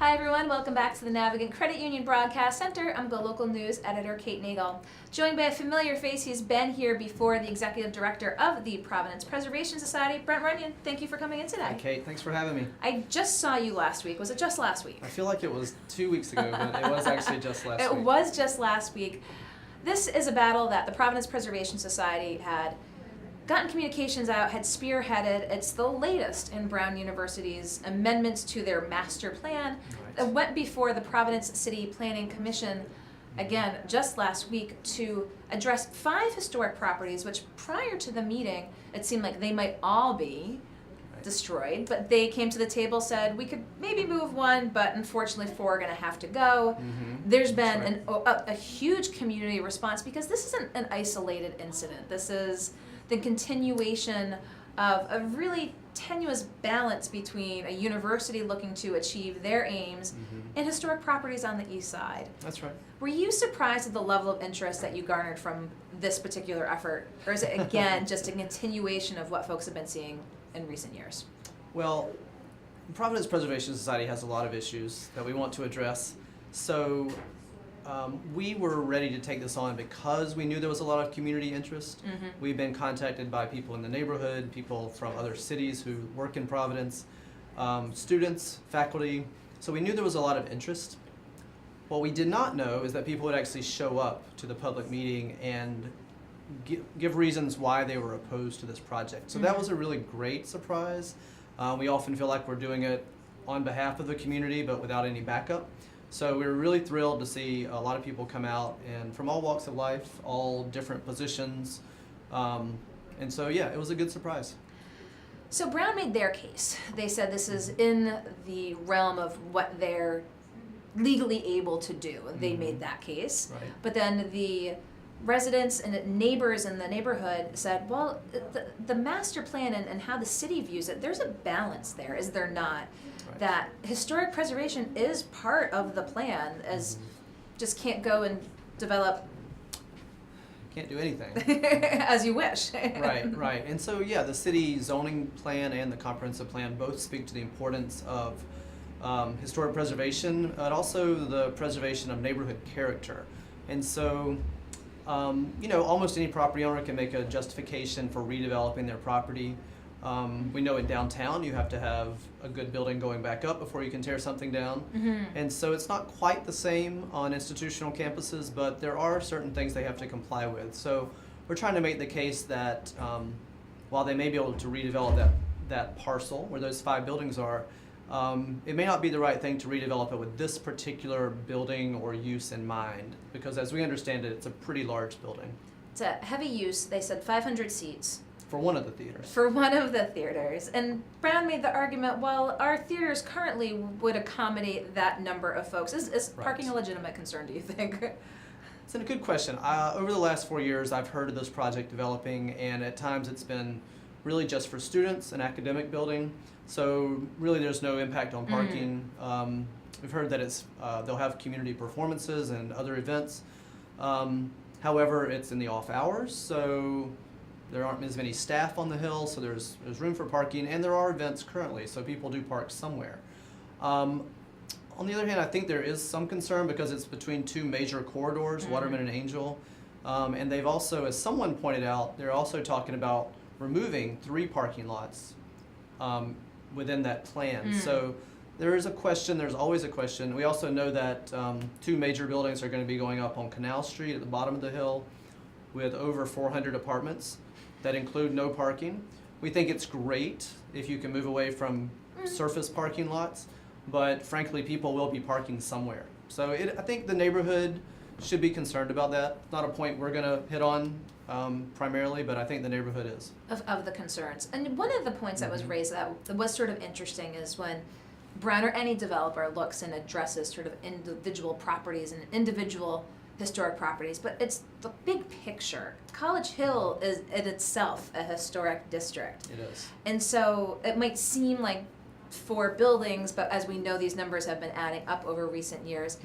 Hi everyone, welcome back to the Navigant Credit Union Broadcast Center. I'm Go Local News editor Kate Nagel. Joined by a familiar face, he's been here before, the executive director of the Providence Preservation Society, Brent Runyon. Thank you for coming in today. Hi Kate, thanks for having me. I just saw you last week. Was it just last week? I feel like it was 2 weeks ago, but it was actually just last week. It was just last week. This is a battle that the Providence Preservation Society had gotten communications out, had spearheaded. It's the latest in Brown University's amendments to their master plan that went before the Providence City Planning Commission, again, just last week, to address 5 historic properties, which prior to the meeting, it seemed like they might all be destroyed, but they came to the table, said we could maybe move 1, but unfortunately 4 are going to have to go. There's been a huge community response because this isn't an isolated incident. This is the continuation of a really tenuous balance between a university looking to achieve their aims and historic properties on the east side. That's right. Were you surprised at the level of interest that you garnered from this particular effort, or is it again just a continuation of what folks have been seeing in recent years? Well, Providence Preservation Society has a lot of issues that we want to address, so we were ready to take this on because we knew there was a lot of community interest. We've been contacted by people in the neighborhood, people from other cities who work in Providence, students, faculty, so we knew there was a lot of interest. What we did not know is that people would actually show up to the public meeting and give reasons why they were opposed to this project. So that was a really great surprise. We often feel like we're doing it on behalf of the community but without any backup. So we were really thrilled to see a lot of people come out and from all walks of life, all different positions. And so yeah, it was a good surprise. So Brown made their case. They said this is in the realm of what they're legally able to do. They made that case. Right. But then the residents and neighbors in the neighborhood said, well, the master plan and how the city views it, there's a balance there, is there not? Right. That historic preservation is part of the plan, as just can't go and develop Can't do anything. as you wish. Right. And so yeah, the city zoning plan and the comprehensive plan both speak to the importance of historic preservation, but also the preservation of neighborhood character. And so almost any property owner can make a justification for redeveloping their property. We know in downtown you have to have a good building going back up before you can tear something down. And so it's not quite the same on institutional campuses, but there are certain things they have to comply with. So we're trying to make the case that while they may be able to redevelop that parcel where those 5 buildings are, it may not be the right thing to redevelop it with this particular building or use in mind, because as we understand it, it's a pretty large building. It's a heavy use. They said 500 seats. For one of the theaters. For one of the theaters. And Brown made the argument, well, our theaters currently would accommodate that number of folks. Is parking a legitimate concern, do you think? It's a good question. Over the last 4 years, I've heard of this project developing, and at times it's been really just for students, an academic building. So really there's no impact on parking. We've heard that they'll have community performances and other events. However, it's in the off hours, so there aren't as many staff on the hill, so there's room for parking, and there are events currently, so people do park somewhere. On the other hand, I think there is some concern because it's between 2 major corridors, Waterman and Angel, and they've also, as someone pointed out, they're also talking about removing 3 parking lots within that plan. So there is a question, there's always a question. We also know that 2 major buildings are going to be going up on Canal Street at the bottom of the hill with over 400 apartments that include no parking. We think it's great if you can move away from surface parking lots, but frankly, people will be parking somewhere. So I think the neighborhood should be concerned about that. Not a point we're going to hit on primarily, but I think the neighborhood is. Of the concerns. And one of the points that was raised that was sort of interesting is when Brown or any developer looks and addresses sort of individual properties and individual historic properties, but it's the big picture. College Hill is in itself a historic district. It is. And so it might seem like 4 buildings, but as we know, these numbers have been adding up over recent years.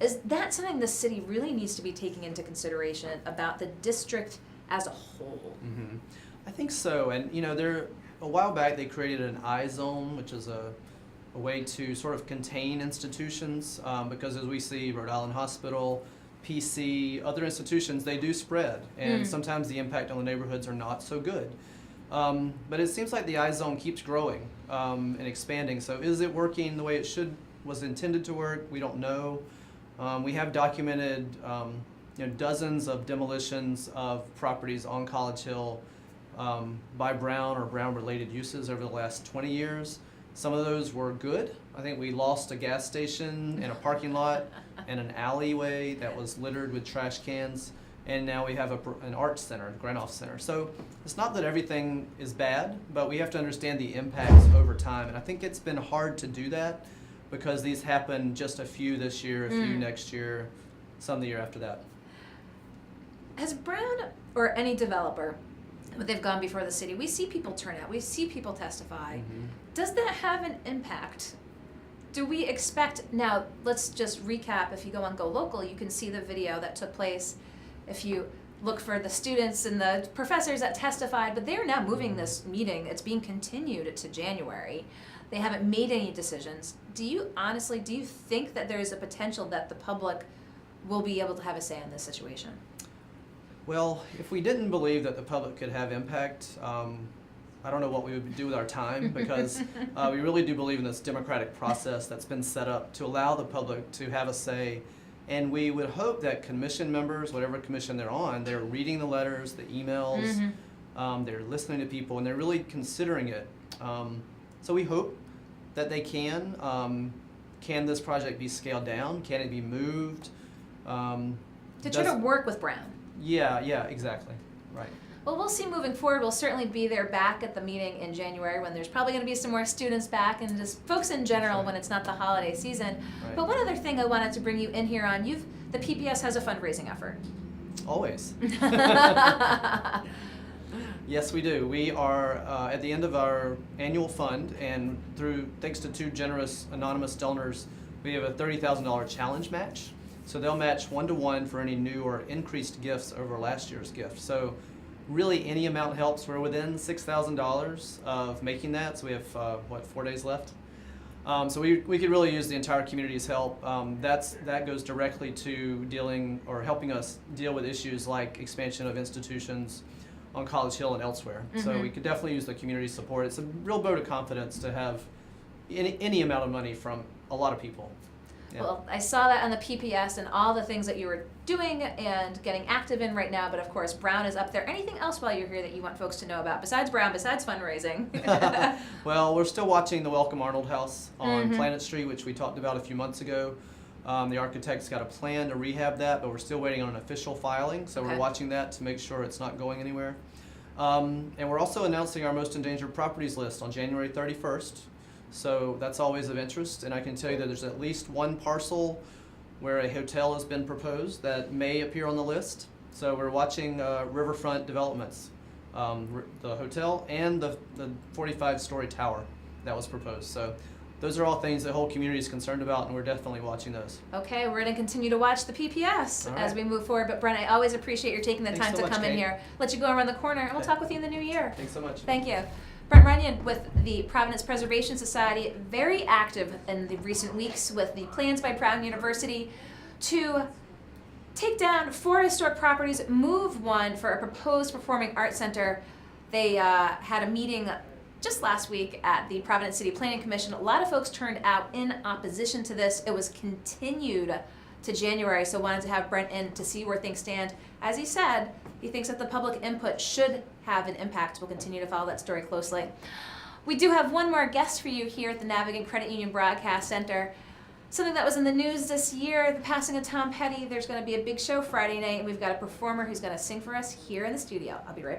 Is that something the city really needs to be taking into consideration about the district as a whole? I think so. And a while back they created an I zone, which is a way to sort of contain institutions, because as we see, Rhode Island Hospital, PC, other institutions, they do spread, and sometimes the impact on the neighborhoods are not so good. But it seems like the I-Zone keeps growing and expanding. So is it working the way it was intended to work? We don't know. We have documented dozens of demolitions of properties on College Hill by Brown or Brown-related uses over the last 20 years. Some of those were good. I think we lost a gas station and a parking lot and an alleyway that was littered with trash cans. And now we have an arts center, Granoff Center. So it's not that everything is bad, but we have to understand the impacts over time. And I think it's been hard to do that because these happen just a few this year, a few next year, some the year after that. Has Brown or any developer, they've gone before the city, we see people turn out, we see people testify. Does that have an impact? Do we expect, now let's just recap, if you go on Go Local, you can see the video that took place. If you look for the students and the professors that testified, but they're now moving this meeting, it's being continued to January. They haven't made any decisions. Do you think that there is a potential that the public will be able to have a say in this situation? Well, if we didn't believe that the public could have impact, I don't know what we would do with our time, because we really do believe in this democratic process that's been set up to allow the public to have a say. And we would hope that commission members, whatever commission they're on, they're reading the letters, the emails, they're listening to people, and they're really considering it. So we hope that they can. Can this project be scaled down? Can it be moved? To try to work with Brown. Yeah, exactly. Right. Well, we'll see moving forward. We'll certainly be there back at the meeting in January when there's probably going to be some more students back and just folks in general when it's not the holiday season. Right. But one other thing I wanted to bring you in here on, the PPS has a fundraising effort. Always. Yes, we do. We are at the end of our annual fund, and thanks to two generous anonymous donors, we have a $30,000 challenge match. So they'll match 1-to-1 for any new or increased gifts over last year's gift. So really any amount helps. We're within $6,000 of making that, so we have 4 days left. So we could really use the entire community's help. That goes directly to helping us deal with issues like expansion of institutions on College Hill and elsewhere. So we could definitely use the community support. It's a real vote of confidence to have any amount of money from a lot of people. Yeah. Well, I saw that on the PPS and all the things that you were doing and getting active in right now, but of course Brown is up there. Anything else while you're here that you want folks to know about besides Brown, besides fundraising? Well, we're still watching the Welcome Arnold House on Planet Street, which we talked about a few months ago. The architect's got a plan to rehab that, but we're still waiting on an official filing, so we're watching that to make sure it's not going anywhere. And we're also announcing our most endangered properties list on January 31st. So that's always of interest, and I can tell you that there's at least one parcel where a hotel has been proposed that may appear on the list. So we're watching riverfront developments, the hotel and the 45-story tower that was proposed. So those are all things the whole community is concerned about, and we're definitely watching those. Okay, we're going to continue to watch the PPS as we move forward. But Brent, I always appreciate your taking the time to come in here. Let you go around the corner, and we'll talk with you in the new year. Thanks so much. Thank you. Brent Runyon with the Providence Preservation Society, very active in the recent weeks with the plans by Brown University to take down 4 historic properties, move one for a proposed performing arts center. They had a meeting just last week at the Providence City Planning Commission. A lot of folks turned out in opposition to this. It was continued to January, so wanted to have Brent in to see where things stand. As he said, he thinks that the public input should have an impact. We'll continue to follow that story closely. We do have one more guest for you here at the Navigant Credit Union Broadcast Center. Something that was in the news this year, the passing of Tom Petty. There's going to be a big show Friday night, and we've got a performer who's going to sing for us here in the studio. I'll be right back.